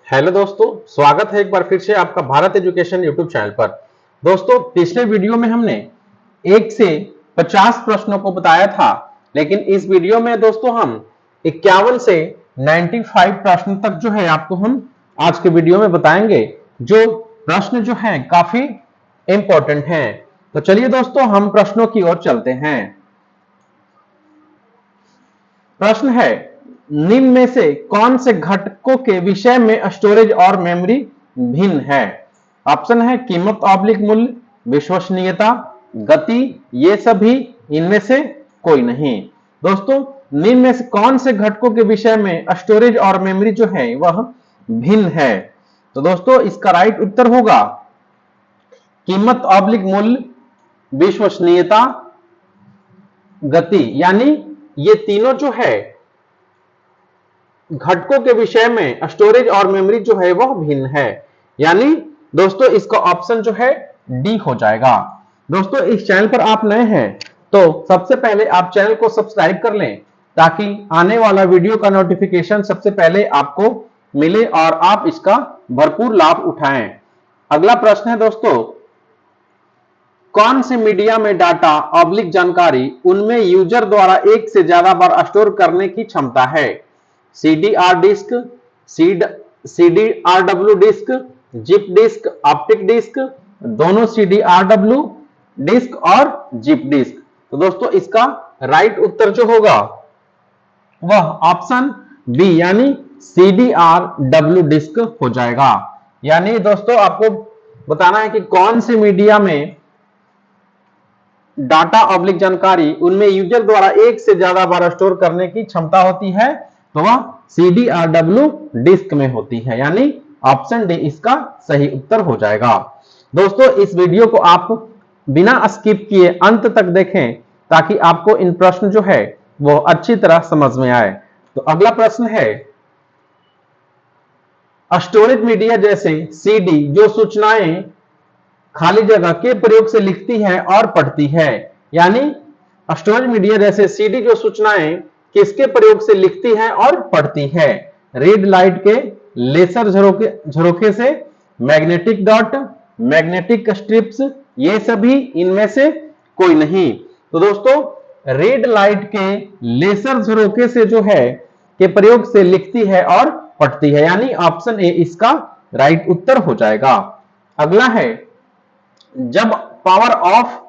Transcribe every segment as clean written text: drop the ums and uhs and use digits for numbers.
Hello दोस्तों, स्वागत है एक बार फिर से आपका भारत एजुकेशन यूट्यूब चैनल पर। दोस्तों, पिछले वीडियो में हमने 1 से 50 प्रश्नों को बताया था, लेकिन इस वीडियो में दोस्तों हम 51 से 95 प्रश्न तक जो है आपको हम आज के वीडियो में बताएंगे, जो प्रश्न जो है काफी इंपॉर्टेंट हैं। तो चलिए दोस्तों, हम प्रश्नों की ओर चलते हैं। प्रश्न है, निम्न में से कौन से घटकों के विषय में स्टोरेज और मेमोरी भिन्न है? ऑप्शन है कीमत ऑब्लिक मूल्य, विश्वसनीयता, गति, ये सभी, इनमें से कोई नहीं। दोस्तों, निम्न में से कौन से घटकों के विषय में स्टोरेज और मेमोरी जो है वह भिन्न है? तो दोस्तों, इसका राइट उत्तर होगा कीमत ऑब्लिक मूल्य, विश्वसनीयता, गति। यानी ये तीनों जो है घटकों के विषय में स्टोरेज और मेमोरी जो है वह भिन्न है। यानी दोस्तों, इसका ऑप्शन जो है डी हो जाएगा। दोस्तों, इस चैनल पर आप नए हैं तो सबसे पहले आप चैनल को सब्सक्राइब कर लें, ताकि आने वाला वीडियो का नोटिफिकेशन सबसे पहले आपको मिले और आप इसका भरपूर लाभ उठाएं। अगला प्रश्न है दोस्तों, कौन से मीडिया में डाटा ऑब्लिक जानकारी उनमें यूजर द्वारा एक से ज्यादा बार स्टोर करने की क्षमता है? CDR disk, CDRW disk, zip disk, optic disk, दोनों CDRW डिस्क और जिप डिस्क। तो दोस्तों, इसका राइट उत्तर जो होगा वह ऑप्शन बी यानी CDRW डिस्क हो जाएगा। यानी दोस्तों, आपको बताना है कि कौन से मीडिया में डाटा ऑब्लिक जानकारी उनमें यूजर द्वारा एक से ज्यादा बार स्टोर करने की क्षमता होती है, तो वह CDRW डिस्क में होती है। यानी ऑप्शन डी इसका सही उत्तर हो जाएगा। दोस्तों, इस वीडियो को आप बिना स्किप किए अंत तक देखें, ताकि आपको इन प्रश्न जो है वो अच्छी तरह समझ में आए। तो अगला प्रश्न है, स्टोरेज मीडिया जैसे CD जो सूचनाएं खाली जगह के प्रयोग से लिखती है और पढ़ती है। यानी स्टोरेज मीडिया जैसे CD जो सूचनाएं किसके प्रयोग से लिखती है और पढ़ती है? रेड लाइट के, लेसर झरोखे से, मैग्नेटिक डॉट, मैग्नेटिक स्ट्रिप्स, ये सभी, इनमें से कोई नहीं। तो दोस्तों, रेड लाइट के लेसर झरोखे से जो है के प्रयोग से लिखती है और पढ़ती है। यानी ऑप्शन ए इसका राइट उत्तर हो जाएगा। अगला है, जब पावर ऑफ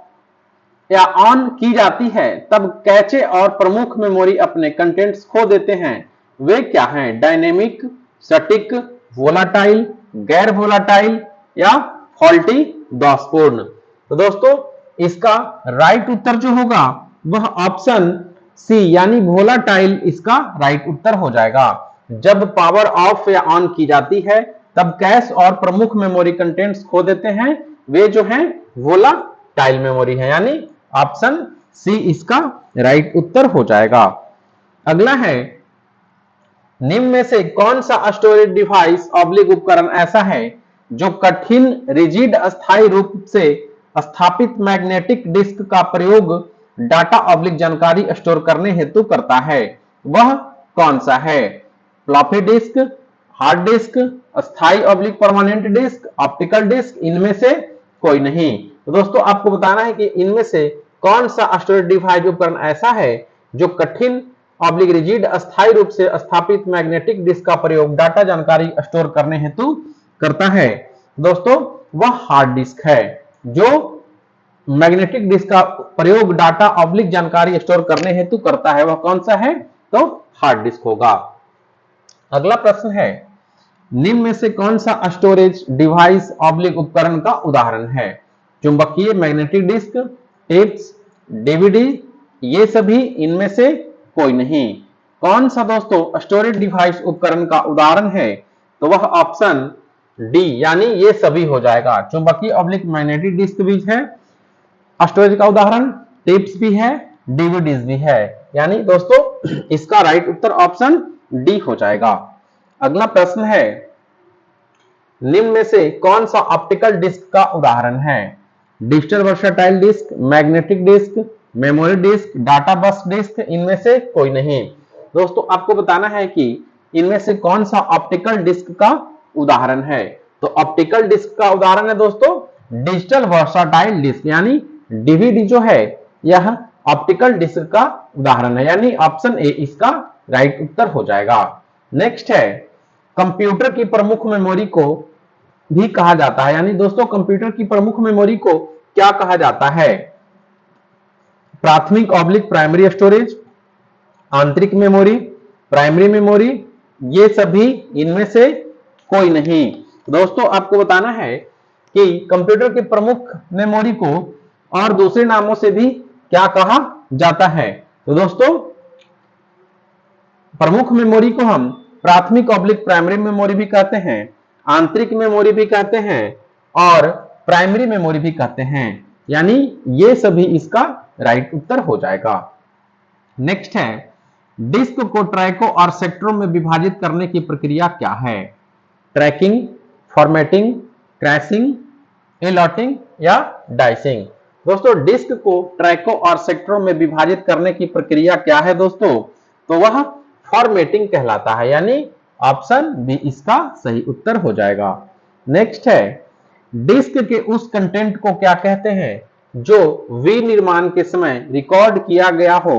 या ऑन की जाती है तब कैचे और प्रमुख मेमोरी अपने कंटेंट्स खो देते हैं। वे क्या हैं? डायनेमिक, स्टैटिक, वोलाटाइल, गैर वोलाटाइल या फॉल्टी दोषपूर्ण। तो दोस्तों, इसका राइट उत्तर जो होगा वह ऑप्शन सी यानी वोलाटाइल इसका राइट उत्तर हो जाएगा। जब पावर ऑफ या ऑन की जाती है तब कैश और प्रमुख मेमोरी कंटेंट्स खो देते हैं, वे जो हैं वोलाटाइल मेमोरी है। यानी ऑप्शन सी इसका राइट उत्तर हो जाएगा। अगला है, निम्न में से कौन सा स्टोरेज डिवाइस ऑब्लिक उपकरण ऐसा है जो कठिन रिजिड अस्थायी रूप से स्थापित मैग्नेटिक डिस्क का प्रयोग डाटा ऑब्लिक जानकारी स्टोर करने हेतु करता है? वह कौन सा है? फ्लॉपी डिस्क, हार्ड डिस्क, अस्थायी oblique permanent disk, optical disk, इनमें से कोई नहीं। तो दोस्तों, आपको बताना है कि इनमें से कौन सा स्टोरेज डिवाइस उपकरण ऐसा है जो कठिन ऑब्लिक रिजिड अस्थायी रूप से स्थापित मैग्नेटिक डिस्क का प्रयोग डाटा जानकारी स्टोर करने हेतु करता है? दोस्तों, वह हार्ड डिस्क है। जो मैग्नेटिक डिस्क का प्रयोग डाटा ऑब्लिक जानकारी स्टोर करने हेतु करता है, वह कौन सा है? तो हार्ड डिस्क होगा। अगला प्रश्न है, निम्न में से कौन सा स्टोरेज डिवाइस ऑब्लिक उपकरण का उदाहरण है? चुंबकीय मैग्नेटिक डिस्क, टेप्स, डीवीडी, ये सभी, इनमें से कोई नहीं। कौन सा दोस्तों स्टोरेज डिवाइस उपकरण का उदाहरण है? तो वह ऑप्शन डी यानी ये सभी हो जाएगा। चुंबकीय ऑब्लिक मैग्नेटिक डिस्क भी है स्टोरेज का उदाहरण, टेप्स भी है, डीवीडीज भी है। यानी दोस्तों, इसका राइट उत्तर ऑप्शन डी हो जाएगा। अगला प्रश्न है, निम्न में से कौन सा ऑप्टिकल डिस्क का उदाहरण है? Digital versatile disk, magnetic disk, memory disk, data bus disk, इनमें से कोई नहीं। दोस्तों, आपको बताना है कि इनमें से कौन सा ऑप्टिकल डिस्क का उदाहरण है। तो ऑप्टिकल डिस्क का उदाहरण है दोस्तों डिजिटल वर्साटाइल डिस्क, यानी डीवीडी जो है यह ऑप्टिकल डिस्क का उदाहरण है, यानी ऑप्शन ए इसका राइट उत्तर हो जाएगा। नेक्स्ट है कंप्यूटर की प्रमुख मेमोरी को भी कहा जाता है, यानी दोस्तों कंप्यूटर की प्रमुख मेमोरी को क्या कहा जाता है? प्राथमिक ऑब्लिक प्राइमरी स्टोरेज, आंतरिक मेमोरी, प्राइमरी मेमोरी, ये सभी इनमें से कोई नहीं। दोस्तों आपको बताना है कि कंप्यूटर के प्रमुख मेमोरी को और दूसरे नामों से भी क्या कहा जाता है? तो दोस्तों प्रमुख मेमोरी को हम प्राथमिक ऑब्लिक प्राइमरी मेमोरी भी कहते हैं, आंतरिक मेमोरी भी कहते हैं और प्राइमरी मेमोरी भी कहते हैं, यानी ये सभी इसका राइट उत्तर हो जाएगा। नेक्स्ट है डिस्क को ट्रैकों और सेक्टरों में विभाजित करने की प्रक्रिया क्या है? ट्रैकिंग, फॉर्मेटिंग, क्रैशिंग, एलॉटिंग या डाइसिंग। दोस्तों डिस्क को ट्रैकों और सेक्टरों में विभाजित करने की प्रक्रिया क्या है दोस्तों? तो वह फॉर्मेटिंग कहलाता है, यानी ऑप्शन बी इसका सही उत्तर हो जाएगा। नेक्स्ट है डिस्क के उस कंटेंट को क्या कहते हैं जो विनिर्माण के समय रिकॉर्ड किया गया हो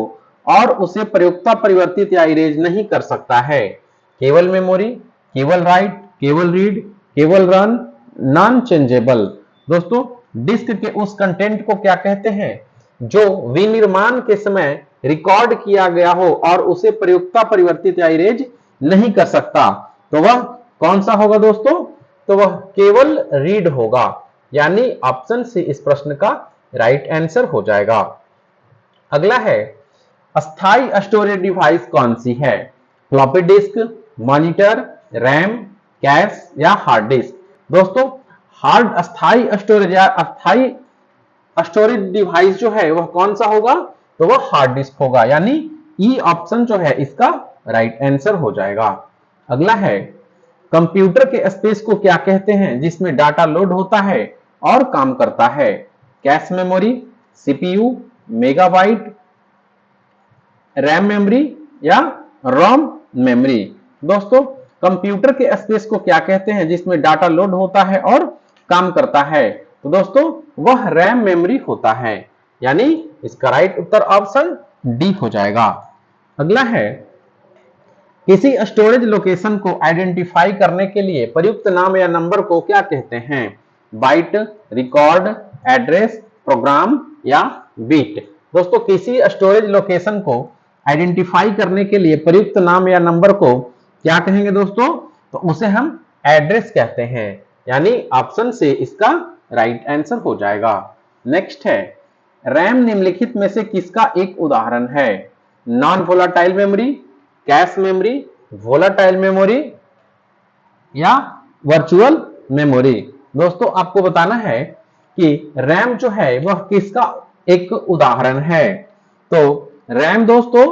और उसे प्रयोक्ता परिवर्तित या इरेज नहीं कर सकता है? केवल मेमोरी, केवल राइट, केवल रीड, केवल रन, नॉन चेंजेबल। दोस्तों डिस्क के उस कंटेंट को क्या कहते हैं जो विनिर्माण के समय रिकॉर्ड किया गया हो और उसे प्रयोक्ता परिवर्तित या इरेज नहीं कर सकता? तो वह कौन सा होगा दोस्तों? तो वह केवल रीड होगा, यानी ऑप्शन सी इस प्रश्न का राइट आंसर हो जाएगा। अगला है अस्थाई स्टोरेज डिवाइस कौन सी है? Floppy disc, monitor, RAM, cash या हार्ड डिस्क। दोस्तों हार्ड अस्थाई स्टोरेज या अस्थाई स्टोरेज डिवाइस जो है वह कौन सा होगा? तो वह हार्ड डिस्क होगा, यानी ई ऑप्शन जो है इसका राइट आंसर हो जाएगा। अगला है कंप्यूटर के स्पेस को क्या कहते हैं जिसमें डाटा लोड होता है और काम करता है? Cache memory, CPU, megabyte, RAM memory या रोम मेमोरी। दोस्तों कंप्यूटर के स्पेस को क्या कहते हैं जिसमें डाटा लोड होता है और काम करता है? तो दोस्तों वह रैम मेमोरी होता है, यानी इसका राइट उत्तर ऑप्शन डी हो जाएगा। अगला है किसी स्टोरेज लोकेशन को आइडेंटिफाई करने के लिए प्रयुक्त नाम या नंबर को क्या कहते हैं? बाइट, रिकॉर्ड, एड्रेस, प्रोग्राम या बिट। दोस्तों किसी स्टोरेज लोकेशन को आइडेंटिफाई करने के लिए प्रयुक्त नाम या नंबर को क्या कहेंगे दोस्तों? तो उसे हम एड्रेस कहते हैं, यानी ऑप्शन से इसका राइट आंसर हो जाएगा। नेक्स्ट है रैम निम्नलिखित में से किसका एक उदाहरण है? Non volatile memory, cache memory, volatile memory या वर्चुअल मेमोरी। दोस्तों आपको बताना है कि रैम जो है वह किसका एक उदाहरण है? तो रैम दोस्तों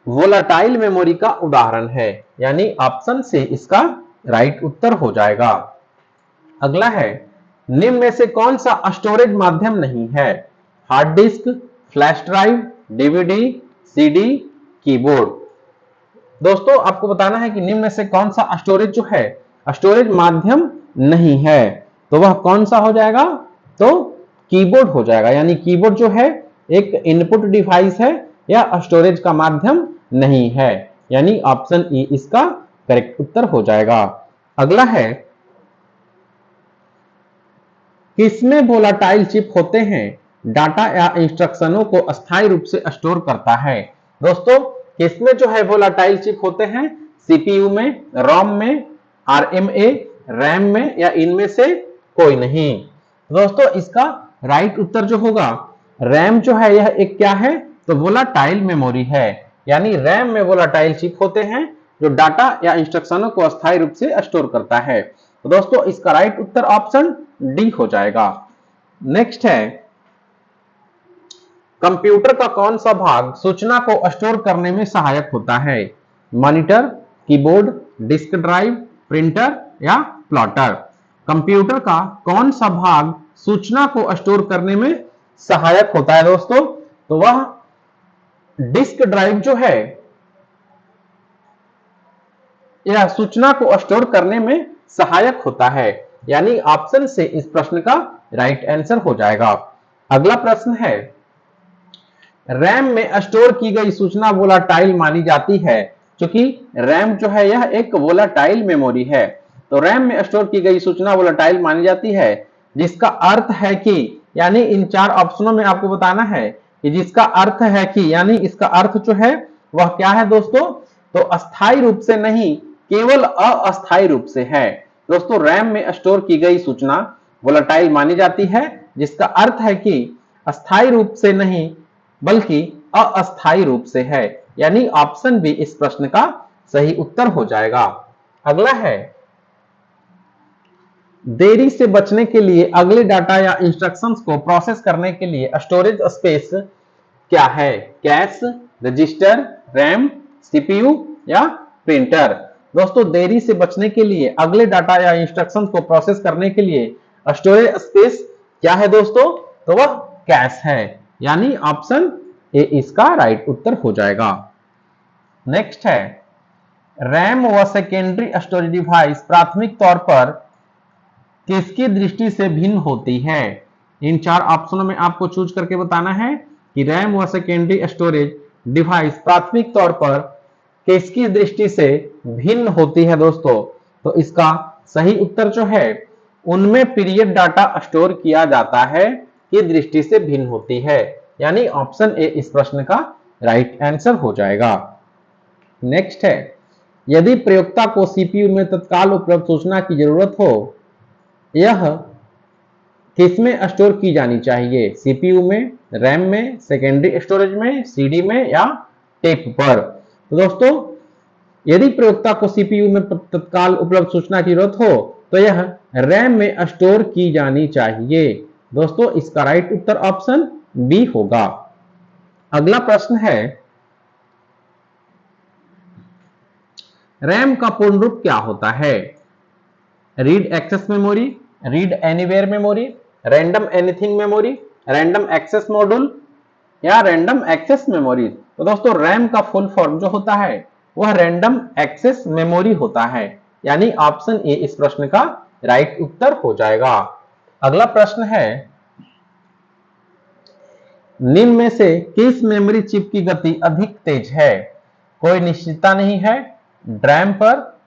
वोलाटाइल मेमोरी का उदाहरण है, यानी ऑप्शन से इसका राइट उत्तर हो जाएगा। अगला है निम्न में से कौन सा स्टोरेज माध्यम नहीं है? Hard disk, flash drive, DVD, CD, keyboard. दोस्तों आपको बताना है कि निम्न में से कौन सा स्टोरेज जो है स्टोरेज माध्यम नहीं है, तो वह कौन सा हो जाएगा? तो कीबोर्ड हो जाएगा, यानी कीबोर्ड जो है एक इनपुट डिवाइस है या स्टोरेज का माध्यम नहीं है, यानी ऑप्शन ई इसका करेक्ट उत्तर हो जाएगा। अगला है किसमें वोलाटाइल चिप होते हैं डाटा या इंस्ट्रक्शनों को अस्थायी रूप से स्टोर करता है? दोस्तों किसमें जो है वोलाटाइल चिप होते हैं? सीपीयू में, रोम में, आरएमए, रैम में या इनमें से कोई नहीं। दोस्तों इसका राइट उत्तर जो होगा रैम जो है यह एक क्या है? तो वोलाटाइल मेमोरी है, यानी रैम में वोलाटाइल चिप होते हैं जो डाटा या इंस्ट्रक्शनों को अस्थायी रूप से स्टोर करता है। तो दोस्तों इसका राइट उत्तर ऑप्शन डी हो जाएगा। नेक्स्ट है कंप्यूटर का कौन सा भाग सूचना को स्टोर करने में सहायक होता है? Monitor, keyboard, disk drive, printer या प्लॉटर। कंप्यूटर का कौन सा भाग सूचना को स्टोर करने में सहायक होता है दोस्तों? तो वह डिस्क ड्राइव जो है यह सूचना को स्टोर करने में सहायक होता है, यानी ऑप्शन से इस प्रश्न का राइट आंसर हो जाएगा। अगला प्रश्न है, रैम में स्टोर की गई सूचना वोलाटाइल मानी जाती है, क्योंकि रैम जो है यह एक वोलाटाइल मेमोरी है। तो रैम में स्टोर की गई सूचना वोलाटाइल मानी जाती है, जिसका अर्थ है कि, यानी इन चार ऑप्शनों में आपको बताना है कि जिसका अर्थ है कि, यानी इसका अर्थ जो है वह क्या है दोस्तों, तो अस्थायी रूप से नहीं, केवल अस्थायी रूप से है। दोस्तों रैम में स्टोर की गई सूचना वोलाटाइल मानी जाती है, जिसका अर्थ है कि अस्थायी रूप से नहीं बल्कि अस्थायी रूप से है, यानी ऑप्शन बी इस प्रश्न का सही उत्तर हो जाएगा। अगला है, देरी से बचने के लिए अगले डाटा या इंस्ट्रक्शंस को प्रोसेस करने के लिए स्टोरेज स्पेस क्या है? कैश, रजिस्टर, रैम, सीपीयू या प्रिंटर। दोस्तों देरी से बचने के लिए अगले डाटा या इंस्ट्रक्शंस को प्रोसेस करने के लिए स्टोरेज स्पेस क्या है दोस्तों? तो वह कैश है, यानी ऑप्शन ए इसका राइट उत्तर हो जाएगा। नेक्स्ट है, रैम व सेकेंडरी स्टोरेज डिवाइस प्राथमिक तौर पर किसकी दृष्टि से भिन्न होती है? इन चार ऑप्शनों में आपको चूज करके बताना है कि रैम व सेकेंडरी स्टोरेज डिवाइस प्राथमिक तौर पर किसकी दृष्टि से भिन्न होती है दोस्तों। तो इसका सही उत्तर जो है, उनमें पीरियड डाटा स्टोर किया जाता है की दृष्टि से भिन्न होती है, यानी ऑप्शन ए इस प्रश्न का राइट आंसर हो जाएगा। नेक्स्ट है, यदि प्रयोक्ता को सीपीयू में तत्काल उपलब्ध सूचना की जरूरत हो, यह किसमें स्टोर की जानी चाहिए? सीपीयू में, रैम में, सेकेंडरी स्टोरेज में, सीडी में या टेप पर। तो दोस्तों यदि प्रयोक्ता को सीपीयू में तत्काल उपलब्ध सूचना की जरूरत हो तो यह रैम में स्टोर की जानी चाहिए। दोस्तों इसका राइट उत्तर ऑप्शन बी होगा। अगला प्रश्न है, रैम का पूर्ण रूप क्या होता है? Read access memory, read anywhere memory, random anything memory, random access module या रैंडम एक्सेस मेमोरी। तो दोस्तों रैम का फुल फॉर्म जो होता है वह रैंडम एक्सेस मेमोरी होता है, यानी ऑप्शन ए इस प्रश्न का राइट उत्तर हो जाएगा। अगला प्रश्न है, निम्न में से किस मेमोरी चिप की गति अधिक तेज है? कोई निश्चितता नहीं है। ड्रैम पर,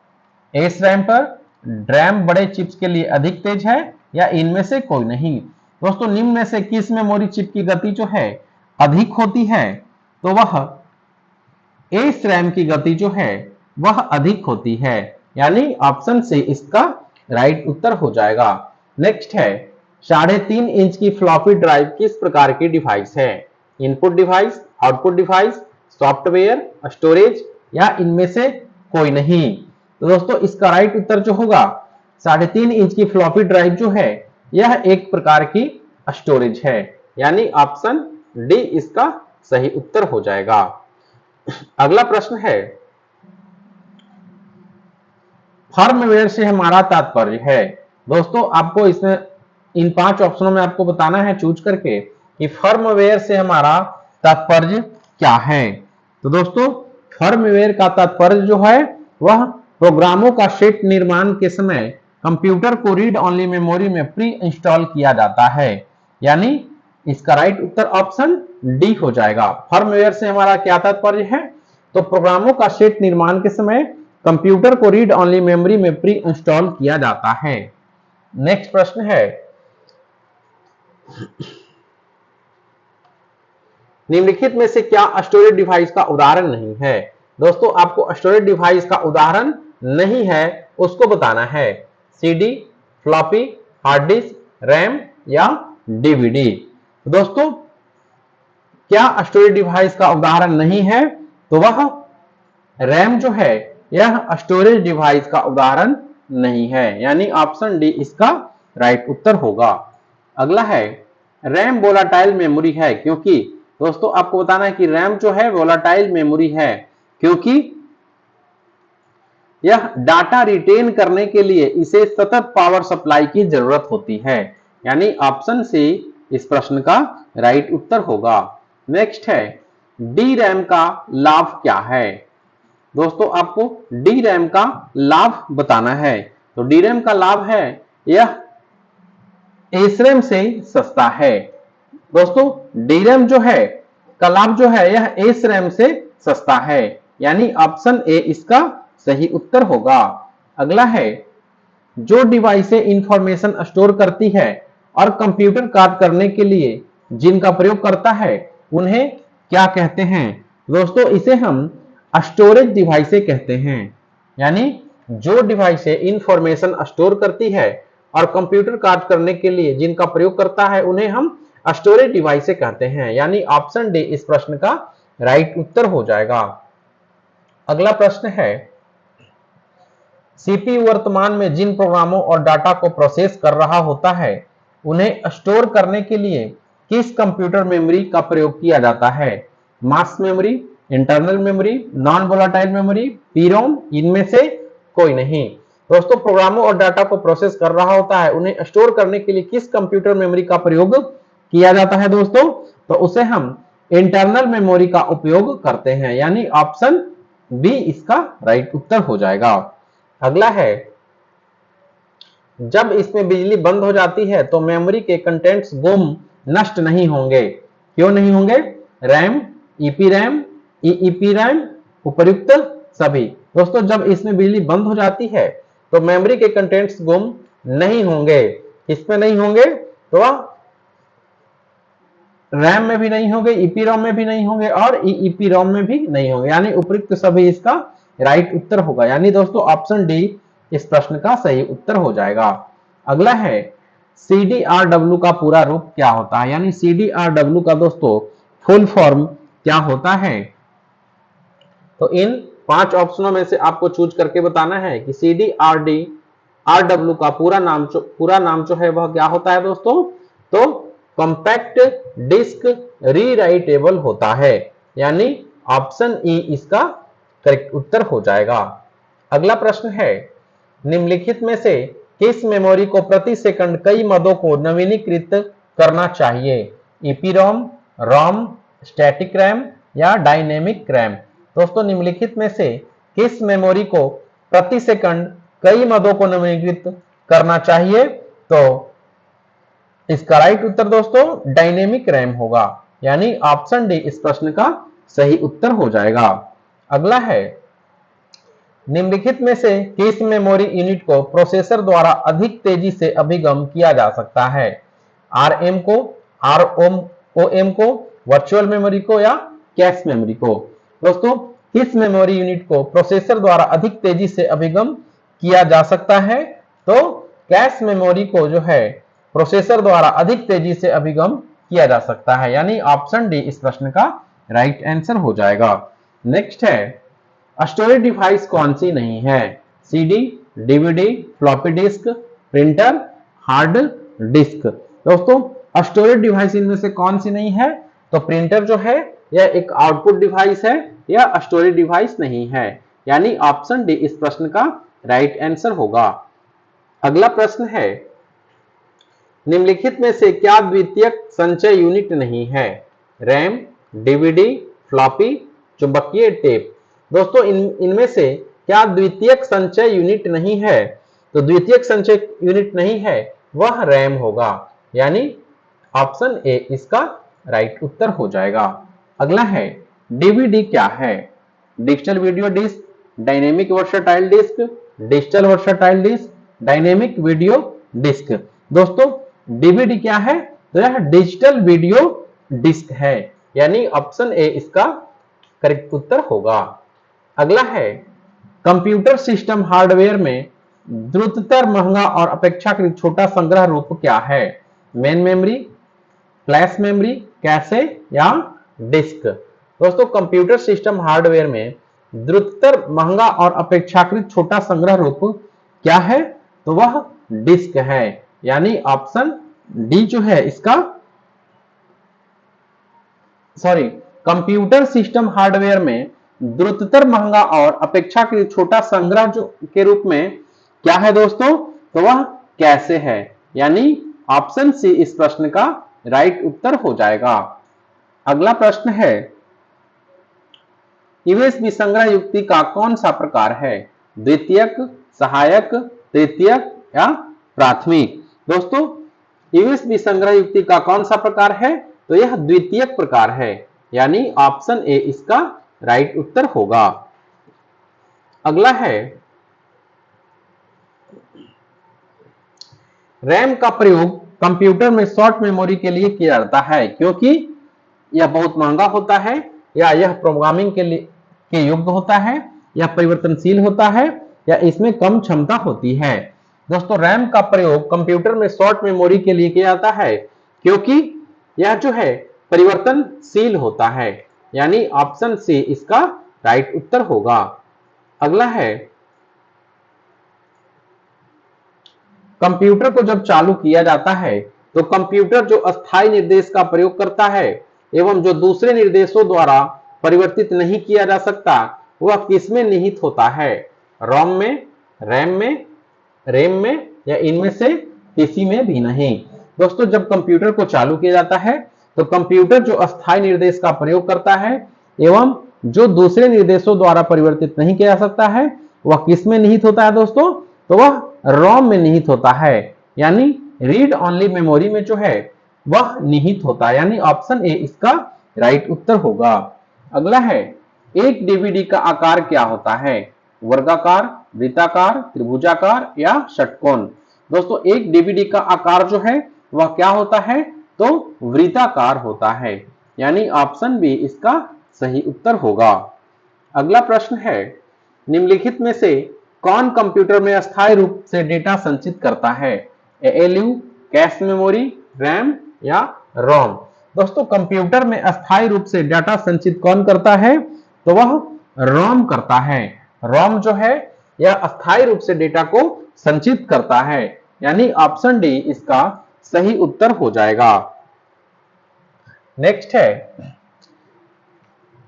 एस रैम पर, ड्रैम बड़े चिप्स के लिए अधिक तेज है या इनमें से कोई नहीं। दोस्तों निम्न में से किस मेमोरी चिप की गति जो है अधिक होती है? तो वह एस रैम की गति जो है वह अधिक होती है, यानी ऑप्शन से इसका राइट उत्तर हो जाएगा। नेक्स्ट है, 3.5 इंच की फ्लॉपी ड्राइव किस प्रकार की डिवाइस है? Input device, output device, software, storage या इनमें से कोई नहीं। तो दोस्तों इसका राइट उत्तर जो होगा, 3.5 इंच की फ्लॉपी ड्राइव जो है यह एक प्रकार की स्टोरेज है, यानी ऑप्शन डी इसका सही उत्तर हो जाएगा। अगला प्रश्न है, फर्मवेयर से हमारा तात्पर्य है। दोस्तों आपको इसमें इन 5 ऑप्शनों में आपको बताना है चूज करके कि फर्मवेयर से हमारा तात्पर्य क्या है। तो दोस्तों फर्मवेयर का तात्पर्य जो है वह प्रोग्रामों का सेट निर्माण के समय कंप्यूटर को रीड ओनली मेमोरी में प्री इंस्टॉल किया जाता है, यानी इसका राइट उत्तर ऑप्शन डी हो जाएगा। फर्मवेयर से हमारा क्या तात्पर्य है? तो प्रोग्रामों का सेट निर्माण के समय कंप्यूटर को रीड ओनली मेमोरी में प्री इंस्टॉल किया जाता है। नेक्स्ट प्रश्न है, निम्नलिखित में से क्या स्टोरेज डिवाइस का उदाहरण नहीं है? दोस्तों आपको स्टोरेज डिवाइस का उदाहरण नहीं है उसको बताना है। CD, floppy, hard disk, RAM या डीवीडी। दोस्तों क्या स्टोरेज डिवाइस का उदाहरण नहीं है? तो वह रैम जो है यह स्टोरेज डिवाइस का उदाहरण नहीं है, यानी ऑप्शन डी इसका राइट उत्तर होगा। अगला है, रैम वोलाटाइल मेमोरी है क्योंकि। दोस्तों आपको बताना है कि रैम जो है वोलाटाइल मेमोरी है क्योंकि यह डाटा रिटेन करने के लिए इसे सतत पावर सप्लाई की जरूरत होती है, यानी ऑप्शन सी इस प्रश्न का राइट उत्तर होगा। नेक्स्ट है, डी रैम का लाभ क्या है? दोस्तों आपको डी रैम का लाभ बताना है। तो डी रैम का लाभ है यह एसरैम से सस्ता है। दोस्तों डी रैम जो है का लाभ जो है यह एसरैम से सस्ता है, यानी ऑप्शन ए इसका सही उत्तर होगा। अगला है, जो डिवाइसें इंफॉर्मेशन स्टोर करती है और कंप्यूटर कार्य करने के लिए जिनका प्रयोग करता है उन्हें क्या कहते हैं? दोस्तों इसे हम स्टोरेज डिवाइसें कहते हैं। यानी जो डिवाइसें इंफॉर्मेशन स्टोर करती है और कंप्यूटर कार्य करने के लिए जिनका प्रयोग करता है उन्हें हम स्टोरेज डिवाइसें कहते हैं, यानी ऑप्शन डी इस प्रश्न का राइट उत्तर हो जाएगा। अगला प्रश्न है, सीपीयू वर्तमान में जिन प्रोग्रामों और डाटा को प्रोसेस कर रहा होता है उन्हें स्टोर करने के लिए किस कंप्यूटर मेमोरी का प्रयोग किया जाता है? Mass memory, internal memory, non volatile memory, PROM, इनमें से कोई नहीं। दोस्तों प्रोग्रामों और डाटा को प्रोसेस कर रहा होता है उन्हें स्टोर करने के लिए किस कंप्यूटर मेमोरी का प्रयोग किया जाता है दोस्तों? तो उसे हम इंटरनल मेमोरी का उपयोग करते हैं, यानी ऑप्शन बी इसका राइट उत्तर हो जाएगा। अगला है, जब इसमें बिजली बंद हो जाती है तो मेमोरी के कंटेंट्स गुम नष्ट नहीं होंगे। क्यों नहीं होंगे? RAM, EP RAM, EEP RAM, उपर्युक्त सभी। दोस्तों जब इसमें बिजली बंद हो जाती है तो मेमोरी के कंटेंट्स गुम नहीं होंगे। किसमें नहीं होंगे? तो रैम में भी नहीं होंगे, ईपी रोम में भी नहीं होंगे और ईईपी रोम में भी नहीं होंगे, यानी उपयुक्त सभी इसका राइट उत्तर होगा। यानी दोस्तों ऑप्शन डी इस प्रश्न का सही उत्तर हो जाएगा। अगला है, सीडीआरडब्ल्यू का पूरा रूप क्या होता है? यानी सीडीआरडब्ल्यू का दोस्तों फुल फॉर्म क्या होता है? तो इन 5 ऑप्शनों में से आपको चूज करके बताना है कि सीडीआरडब्ल्यू का पूरा नाम जो है वह क्या होता है दोस्तों? तो कॉम्पैक्ट डिस्क रीराइटेबल होता है, यानी ऑप्शन ई इसका करेक्ट उत्तर हो जाएगा। अगला प्रश्न है, निम्नलिखित में से किस मेमोरी को प्रति सेकंड कई मदों को नवीनीकृत करना चाहिए? ईपीरोम, रोम, स्टैटिक रैम या डायनेमिक रैम? दोस्तों निम्नलिखित में से किस मेमोरी को प्रति सेकंड कई मदों को नवीनीकृत करना चाहिए? तो इसका राइट उत्तर दोस्तों डायनेमिक रैम होगा, यानी ऑप्शन डी इस प्रश्न का सही उत्तर हो जाएगा। अगला है, निम्नलिखित में से किस मेमोरी यूनिट को प्रोसेसर द्वारा अधिक तेजी से अभिगम किया जा सकता है? आरएम को, आरओएम को, वर्चुअल मेमोरी को या कैश मेमोरी को? दोस्तों किस मेमोरी यूनिट को प्रोसेसर द्वारा अधिक तेजी से अभिगम किया जा सकता है? तो कैश मेमोरी को जो है प्रोसेसर द्वारा अधिक तेजी से अभिगम किया जा सकता है, यानी ऑप्शन डी इस प्रश्न का राइट आंसर हो जाएगा। नेक्स्ट है, स्टोरेज डिवाइस कौन सी नहीं है? CD, DVD, floppy disk, printer, hard disk? दोस्तों स्टोरेज डिवाइस इनमें से कौन सी नहीं है? तो प्रिंटर जो है यह एक आउटपुट डिवाइस है, यह स्टोरेज डिवाइस नहीं है, यानी ऑप्शन डी इस प्रश्न का राइट आंसर होगा। अगला प्रश्न है, निम्नलिखित में से क्या द्वितीयक संचय यूनिट नहीं है? रैम, डीवीडी, फ्लॉपी, चुंबकीय टेप? दोस्तों इनमें से क्या द्वितीयक संचय यूनिट नहीं है? तो द्वितीयक संचय यूनिट नहीं है वह रैम होगा, यानी ऑप्शन ए इसका राइट उत्तर हो जाएगा। अगला है, डीवीडी क्या है? Digital video disk, dynamic versatile disk, digital versatile disk, dynamic video disk? दोस्तों डीवीडी क्या है? तो यह डिजिटल वीडियो डिस्क है, यानी ऑप्शन ए इसका करेक्ट उत्तर होगा। अगला है, कंप्यूटर सिस्टम हार्डवेयर में द्रुततर महंगा और अपेक्षाकृत छोटा संग्रह रूप क्या है? Main memory, flash memory, cache या डिस्क? दोस्तों कंप्यूटर सिस्टम हार्डवेयर में द्रुततर महंगा और अपेक्षाकृत छोटा संग्रह रूप क्या है? तो वह डिस्क है, यानी ऑप्शन डी जो है इसका कंप्यूटर सिस्टम हार्डवेयर में द्रुततर महंगा और अपेक्षाकृत छोटा संग्रह जो के रूप में क्या है दोस्तों? तो वह कैसे है, यानी ऑप्शन सी इस प्रश्न का राइट उत्तर हो जाएगा। अगला प्रश्न है, यूएसबी संग्रह युक्ति का कौन सा प्रकार है? द्वितीयक, सहायक, तृतीयक या प्राथमिक? दोस्तों यूएसबी संग्रह युक्ति का कौन सा प्रकार है? तो यह द्वितीयक प्रकार है, यानी ऑप्शन ए इसका राइट उत्तर होगा। अगला है, रैम का प्रयोग कंप्यूटर में शॉर्ट मेमोरी के लिए किया जाता है क्योंकि यह बहुत महंगा होता है, या यह प्रोग्रामिंग के लिए के योग्य होता है, या परिवर्तनशील होता है, या इसमें कम क्षमता होती है। दोस्तों रैम का प्रयोग कंप्यूटर में शॉर्ट मेमोरी के लिए किया जाता है क्योंकि यह जो है परिवर्तनशील होता है, यानी ऑप्शन सी इसका राइट उत्तर होगा। अगला है, कंप्यूटर को जब चालू किया जाता है तो कंप्यूटर जो अस्थायी निर्देश का प्रयोग करता है एवं जो दूसरे निर्देशों द्वारा परिवर्तित नहीं किया जा सकता वह किसमें निहित होता है? रोम में, रैम में, रैम में, या इनमें से किसी में भी नहीं। दोस्तों जब कंप्यूटर को चालू किया जाता है तो कंप्यूटर जो अस्थायी निर्देश का प्रयोग करता है एवं जो दूसरे निर्देशों द्वारा परिवर्तित नहीं किया जा सकता है वह किसमें निहित होता है? दोस्तों तो वह रोम में निहित होता है, यानी रीड ओनली मेमोरी में जो है वह निहित होता है, यानी ऑप्शन ए इसका राइट उत्तर होगा। अगला है, एक डीवीडी का आकार क्या होता है? वर्गाकार, वृत्ताकार, त्रिभुजाकार या षटकोण? दोस्तों एक डीवीडी का आकार जो है वह क्या होता है? तो वृत्ताकार होता है, यानी ऑप्शन बी इसका सही उत्तर होगा। अगला प्रश्न है, निम्नलिखित में से कौन कंप्यूटर में अस्थायी रूप से डेटा संचित करता है? एएलयू, कैश मेमोरी, रैम या रोम? दोस्तों कंप्यूटर में अस्थायी रूप से डाटा संचित कौन करता है? तो वह रोम करता है। रोम जो है यह अस्थायी रूप से डेटा को संचित करता है, यानी ऑप्शन डी इसका सही उत्तर हो जाएगा। नेक्स्ट है,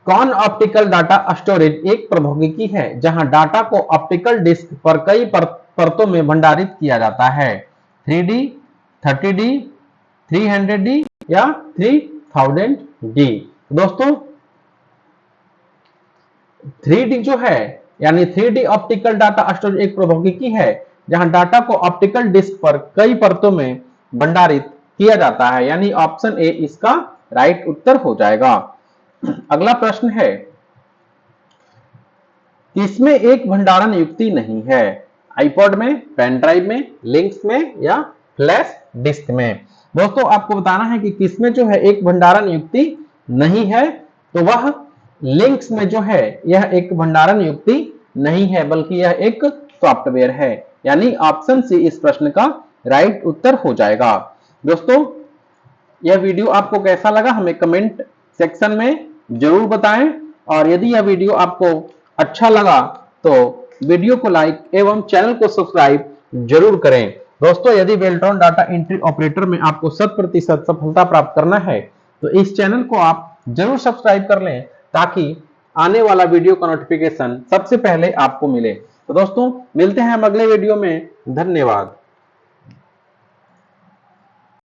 कौन ऑप्टिकल डाटा स्टोरेज एक प्रौद्योगिकी है जहां डाटा को ऑप्टिकल डिस्क पर कई परतों में भंडारित किया जाता है? 3D, 30D, 300D या 3000D? दोस्तों 3D जो है यानी 3D ऑप्टिकल डाटा स्टोरेज एक प्रौद्योगिकी है जहां डाटा को ऑप्टिकल डिस्क पर कई परतों में भंडारित किया जाता है, यानी ऑप्शन ए इसका राइट उत्तर हो जाएगा। अगला प्रश्न है, किसमें एक भंडारण युक्ति नहीं है? आईपॉड में, पेन ड्राइव में, लिंक्स में या फ्लैश डिस्क में? दोस्तों आपको बताना है कि किसमें जो है एक भंडारण युक्ति नहीं है, तो वह लिंक्स में जो है यह एक भंडारण युक्ति नहीं है बल्कि यह एक सॉफ्टवेयर है, यानी ऑप्शन सी इस प्रश्न का राइट उत्तर हो जाएगा। दोस्तों यह वीडियो आपको कैसा लगा हमें कमेंट सेक्शन में जरूर बताएं, और यदि यह वीडियो आपको अच्छा लगा तो वीडियो को लाइक एवं चैनल को सब्सक्राइब जरूर करें। दोस्तों यदि बेल्ट्रॉन डाटा एंट्री ऑपरेटर में आपको 100% सफलता प्राप्त करना है तो इस चैनल को आप जरूर सब्सक्राइब कर लें ताकि आने वाला वीडियो का नोटिफिकेशन सबसे पहले आपको मिले। तो दोस्तों मिलते हैं हम अगले वीडियो में। धन्यवाद।